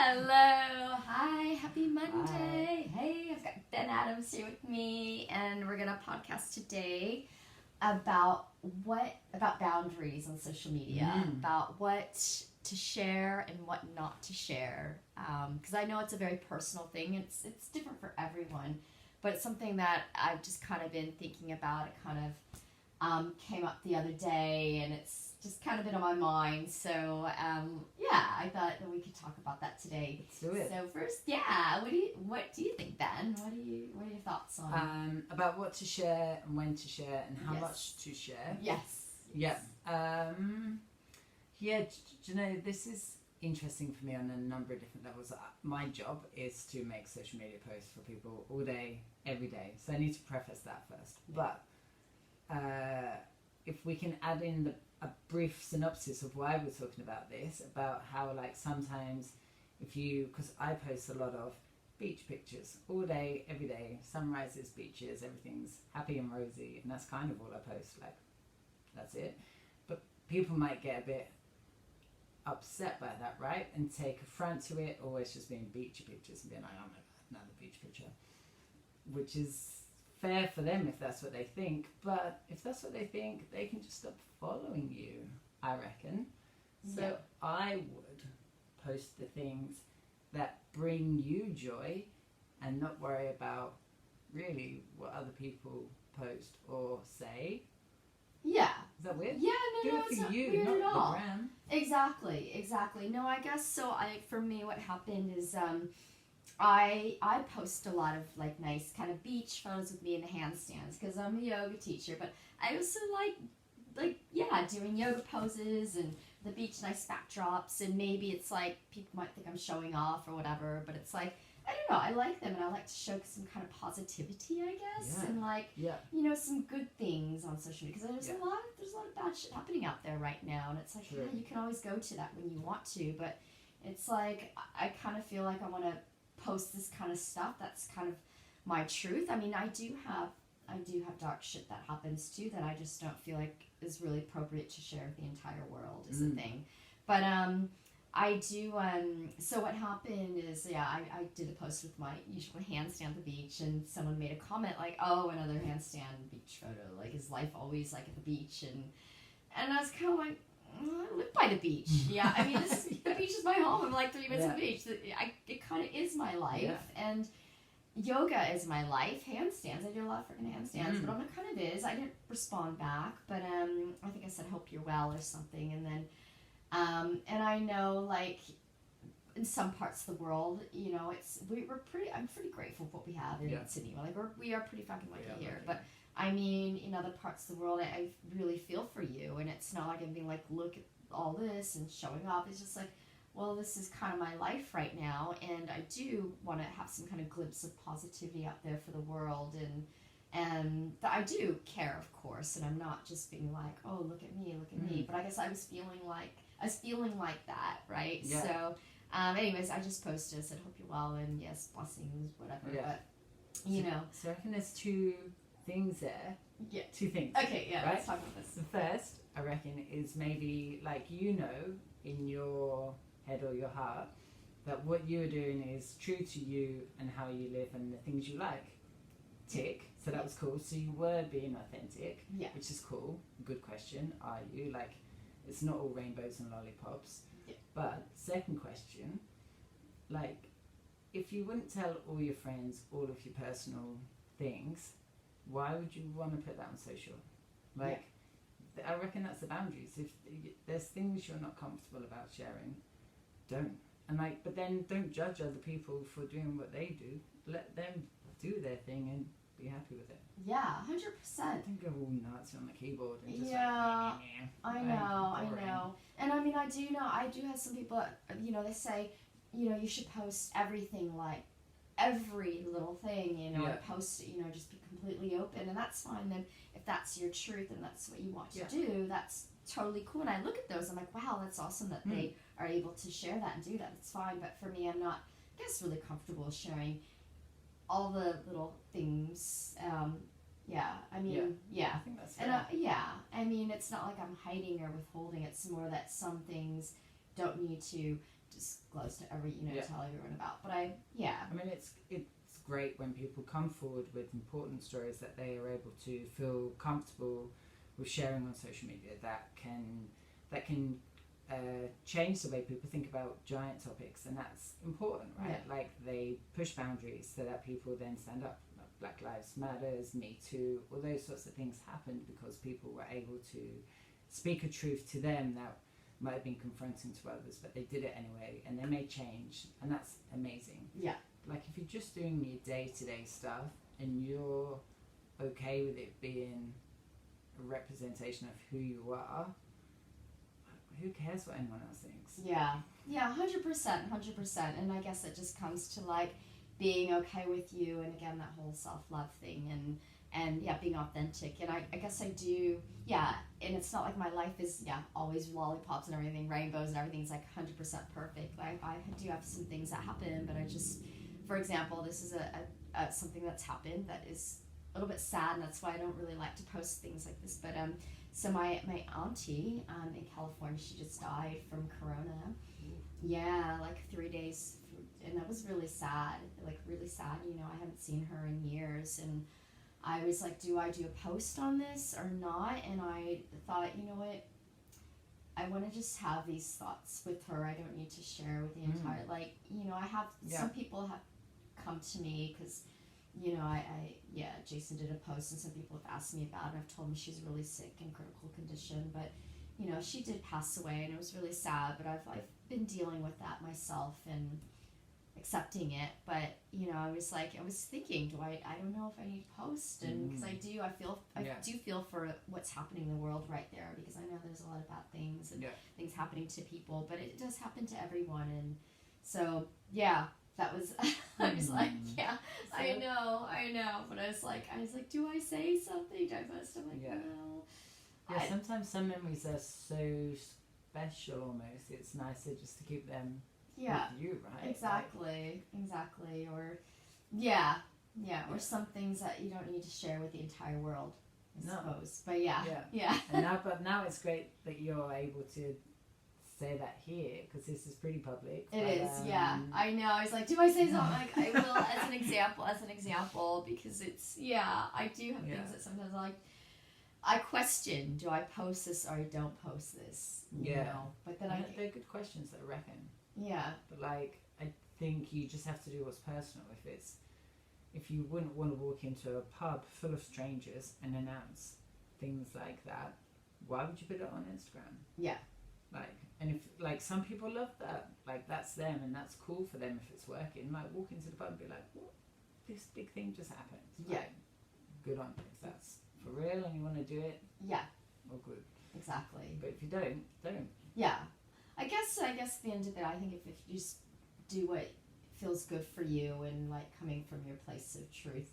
Hello, hi, happy Monday. Hi. Hey, I've got Ben Adams here with me, and we're gonna podcast today about boundaries on social media, about what to share and what not to share. Because I know it's a very personal thing. It's different for everyone, but it's something that I've just kind of been thinking about. It kind of came up the other day, and it's just kind of been on my mind. So I thought that we could talk about that today. Let's do it. So first, what do you think, Ben? What are your thoughts on about what to share and when to share and how much to share? Yes. Yeah. Do you know, this is interesting for me on a number of different levels. My job is to make social media posts for people all day, every day. So I need to preface that first. But if we can add in a brief synopsis of why we're talking about this, about how like sometimes because I post a lot of beach pictures all day, every day, sunrises, beaches, everything's happy and rosy, and that's kind of all I post, like that's it. But people might get a bit upset by that, right? And take affront to it, always just being beach pictures and being like, oh my god, another beach picture. Which is fair for them if that's what they think, but if that's what they think, they can just stop following you, I reckon. So I would post the things that bring you joy and not worry about really what other people post or say. Yeah. Is that weird? Yeah, Do no, it it's for not you, weird not at all. the brand. Exactly. No, I guess so. For me, what happened is I post a lot of like nice kind of beach photos with me in the handstands because I'm a yoga teacher, but I also like doing yoga poses and the beach nice backdrops, and maybe it's like people might think I'm showing off or whatever, but it's like I don't know, I like them and I like to show some kind of positivity, I guess, and some good things on social media, because there's a lot of bad shit happening out there right now, and it's like you can always go to that when you want to, but it's like I kind of feel like I want to post this kind of stuff that's kind of my truth. I mean, I do have dark shit that happens too that I just don't feel like is really appropriate to share with the entire world is the thing. But I do so what happened is I did a post with my usual handstand at the beach, and someone made a comment like, oh, another handstand beach photo, like is life always like at the beach, and I was kind of like, I live by the beach. Yeah, I mean, the beach is my home. I'm like 3 minutes from the beach. It kind of is my life, and yoga is my life. Handstands, I do a lot of freaking handstands, but it kind of is. I didn't respond back, but I think I said hope you're well or something, and then and I know like in some parts of the world, you know, I'm pretty grateful for what we have in Sydney. Like we are pretty fucking lucky here, but I mean, in other parts of the world, I really feel for you, and it's not like I'm being like, look at all this and showing off. It's just like, well, this is kind of my life right now, and I do want to have some kind of glimpse of positivity out there for the world, and I do care, of course, and I'm not just being like, oh, look at me, but I guess I was feeling like that, right? Yeah. So, anyways, I just posted, said, hope you're well, and yes, blessings, whatever, but, you know. So I reckon there's two things there. Yeah. Two things. Okay, yeah, right? Let's talk about this. The first, I reckon, is maybe like, you know, in your head or your heart, that what you're doing is true to you and how you live and the things you like. Tick. So that was cool. So you were being authentic, which is cool. Good question. Are you? Like, it's not all rainbows and lollipops. Yeah. But second question, like, if you wouldn't tell all your friends all of your personal things, why would you want to put that on social? Like, I reckon that's the boundaries. If there's things you're not comfortable about sharing, don't. And like, but then don't judge other people for doing what they do. Let them do their thing and be happy with it. Yeah, 100%. Don't go all nuts on the keyboard and just I know. And I mean, I do have some people, you know, they say, you know, you should post everything, like every little thing, you know, and post it, you know, just be completely open, and that's fine. Then if that's your truth and that's what you want to do, that's totally cool. And I look at those, I'm like, wow, that's awesome that they are able to share that and do that. It's fine. But for me, I'm not, I guess, really comfortable sharing all the little things. I mean, I think that's fair. And I mean, it's not like I'm hiding or withholding. It's more that some things don't need to disclose to every, Yeah. tell everyone about. But I mean, it's great when people come forward with important stories that they are able to feel comfortable with sharing on social media that can change the way people think about giant topics, and that's important, right? Yeah. Like they push boundaries so that people then stand up. Black Lives Matters, Me Too, all those sorts of things happened because people were able to speak a truth to them that might have been confronting to others, but they did it anyway, and they made change, and that's amazing. Yeah. Like if you're just doing your day-to-day stuff and you're okay with it being a representation of who you are, who cares what anyone else thinks? Yeah, 100%, and I guess it just comes to like being okay with you, and again that whole self-love thing, and yeah, being authentic. And I guess I do, yeah, and it's not like my life is always lollipops and everything, rainbows and everything's like 100% perfect. Like I do have some things that happen, but I just, for example, this is a something that's happened that is a little bit sad, and that's why I don't really like to post things like this. But so my auntie in California, she just died from corona. Yeah, like 3 days, and that was really sad. Like really sad. I haven't seen her in years, and I was like, do I do a post on this or not? And I thought, you know what? I want to just have these thoughts with her. I don't need to share with the entire, like, I have, some people have come to me because, Jason did a post and some people have asked me about it. I've told them she's really sick in critical condition, but, she did pass away and it was really sad, but I've been dealing with that myself and accepting it. But, I was thinking, I don't know if I need to post, and because I do feel for what's happening in the world right there, because I know there's a lot of bad things and things happening to people, but it does happen to everyone. And so, that was, I was like, I know, but I was like, do I say something? Do I post? I'm like, no. Yeah, sometimes some memories are so special almost, it's nicer just to keep them with you, right? Exactly. Or, or some things that you don't need to share with the entire world, I suppose. But And now it's great that you're able to say that here, because this is pretty public. It is, I know. I was like, do I say something? Like, I will as an example, because it's, I do have things that sometimes I question, do I post this or I don't post this? You know? But then they're good questions, I reckon. Yeah. But I think you just have to do what's personal. If you wouldn't want to walk into a pub full of strangers and announce things like that, why would you put it on Instagram? Yeah. And if some people love that, that's them and that's cool for them if it's working. You might walk into the pub and be like, what? This big thing just happened. Yeah. Good on you. If that's for real and you want to do it, well, good. Exactly. But if you don't. Yeah. I guess at the end of it, I think if you just do what feels good for you and coming from your place of truth,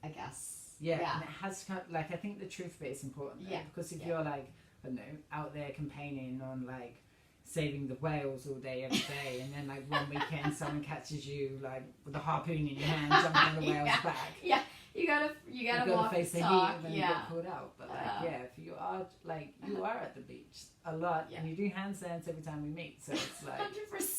I guess. Yeah. And it has kind of, I think the truth bit is important there, because if you're I don't know, out there campaigning on saving the whales all day every day, and then one weekend someone catches you with a harpoon in your hand jumping on the whale's back. Yeah. You gotta walk face the the talk. heat and then you get pulled out. But if you are you are at the beach a lot and you do handstands every time we meet, so it's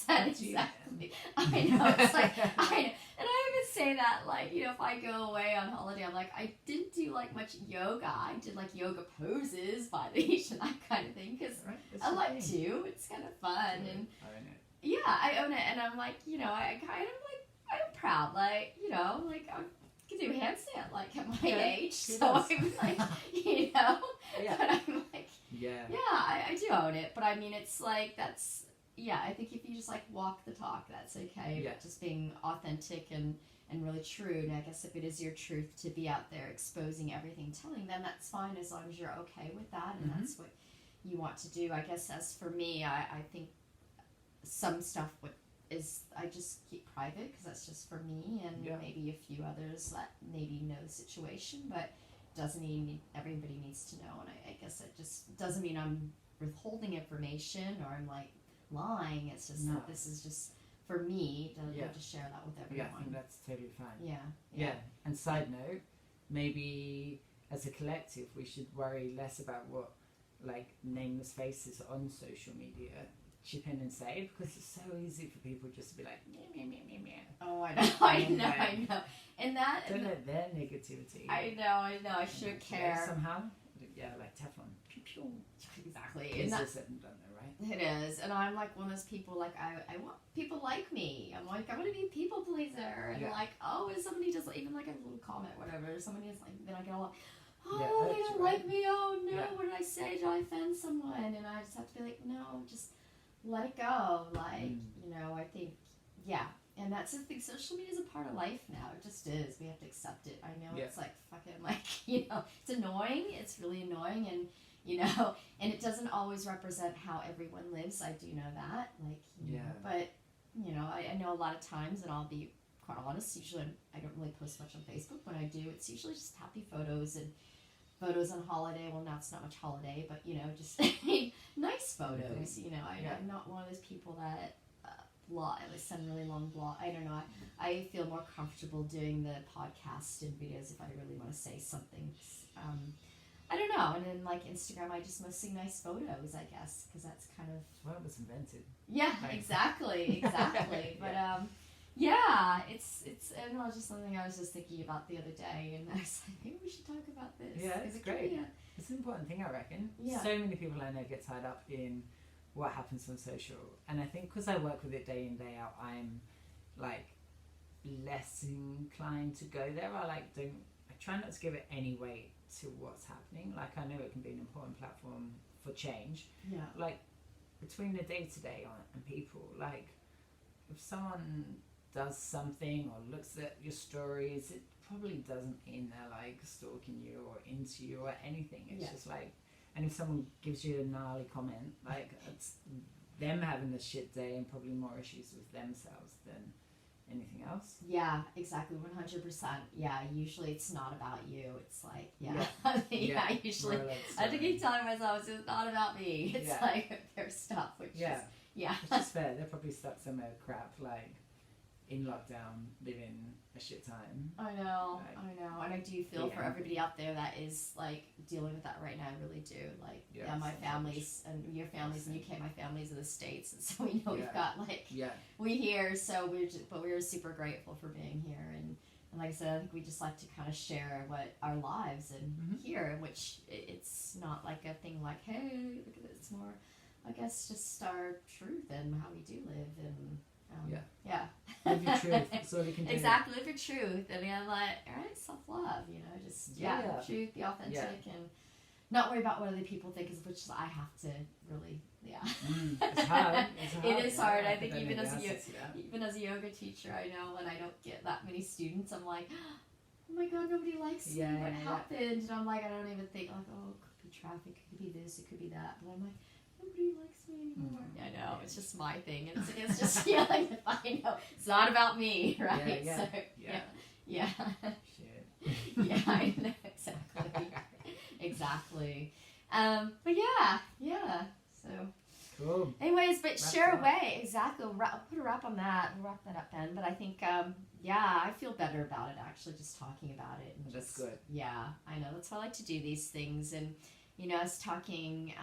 100% exactly. I know. It's I know. And I even say that if I go away on holiday, I'm I didn't do much yoga. I did yoga poses by the beach and that kind of thing, because I like to. It's kind of fun and I own it. Yeah, I own it, and I'm I kind of I'm proud. I'm can do handstand at my age, so I'm but I'm I do own it, but I mean it's that's I think if you just walk the talk, that's okay. But just being authentic and really true, and I guess if it is your truth to be out there exposing everything, telling them, that's fine as long as you're okay with that and that's what you want to do. I guess as for me, I think some stuff I just keep private because that's just for me and maybe a few others that maybe know the situation, but doesn't mean everybody needs to know. And I guess it just doesn't mean I'm withholding information or I'm lying. It's just that this is just for me to share that with everyone. Yeah, I think that's totally fine. Yeah. And side note, maybe as a collective we should worry less about what nameless faces on social media chip in and say, because it's so easy for people just to be like, meh, meh, meh, meh, meh. Oh, I know, I know. And that, Don't let their negativity. I know. I shouldn't care. Somehow, yeah, like Teflon. Pew, pew. Exactly. It's just said and done, though, right? It is, and I'm like one of those people. Like I want people like me. I'm like I want to be a people pleaser, and like if somebody does even like a little comment, whatever. Somebody is like, then I get all, they don't like me. Oh no, what did I say? Did I offend someone? And I just have to be like, no, just let it go. Like I think, and that's the thing. Social media is a part of life now. It just is. We have to accept it. I know it's like fucking like it's annoying. It's really annoying, and. And it doesn't always represent how everyone lives. I do know that, but I know a lot of times, and I'll be quite honest. Usually, I don't really post much on Facebook. When I do, it's usually just happy photos and photos on holiday. Well, now it's not much holiday, but just nice photos. I'm not one of those people that I send really long blog. I don't know. I feel more comfortable doing the podcast and videos if I really want to say something. I don't know, and then like Instagram, I just mostly nice photos, I guess, because that's kind of it was invented. Yeah, exactly. But it's and it was just something I was just thinking about the other day, and I was like, maybe we should talk about this. Yeah, it's great. It's an important thing, I reckon. Yeah. So many people I know get tied up in what happens on social, and I think because I work with it day in day out, I'm like less inclined to go there. I try not to give it any weight to what's happening. Like I know it can be an important platform for change. Yeah. Like between the day-to-day and people, like if someone does something or looks at your stories, it probably doesn't mean they're like stalking you or into you or anything. It's just like, and if someone gives you a gnarly comment, like it's them having a shit day and probably more issues with themselves than anything else. Yeah, exactly, 100%. Yeah, usually it's not about you. It's like, usually I have to keep telling myself it's not about me. It's like their stuff, which is, It's just fair. They're probably stuck somewhere crap, like in lockdown, living a shit time. I know. And I do feel for everybody out there that is like dealing with that right now. I really do. Like, my family's and your family's in the UK, my family's in the States, and so we know we've got like we here. So we're super grateful for being here, and like I said, I think we just like to kind of share what our lives and here, which it's not like a thing like, hey, look at this. It's more, I guess, just our truth and how we do live and. Live your truth. That's all you can do. Exactly, live your truth. And I'm like, all right, self-love, just truth, be authentic, and not worry about what other people think, which I have to really, It's hard. It is hard. I think even as a yoga teacher, I know when I don't get that many students, I'm like, oh my god, nobody likes me. What happened? And I'm like, I don't even think like, oh, it could be traffic, it could be this, it could be that. But I'm like, nobody likes me anymore. I know, it's just my thing. And it's just feeling that I know it's not about me, right? Yeah. Shit. I know, exactly. But so cool. Anyways, but share away. Exactly. I'll put a wrap on that. We'll wrap that up then. But I think I feel better about it actually, just talking about it. And that's good. Yeah, I know. That's why I like to do these things. And I was talking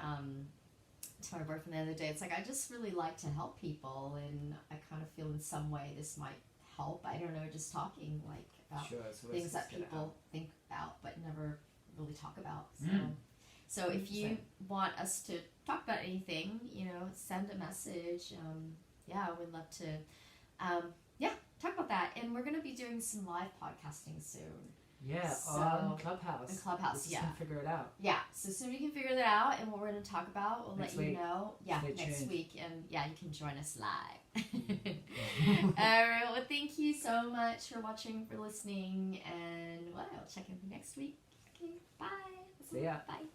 to my boyfriend the other day. It's like I just really like to help people, and I kind of feel in some way this might help. I don't know, just talking like about things that people think about but never really talk about. So if you want us to talk about anything, send a message. We'd love to talk about that. And we're going to be doing some live podcasting soon. On Clubhouse. We can figure it out. So soon we can figure that out, and what we're going to talk about, we'll let you know. Stay next tuned. week, and you can join us live. Alright, well, thank you so much for watching, for listening, and I'll check in for next week. Okay, bye. See ya. Bye.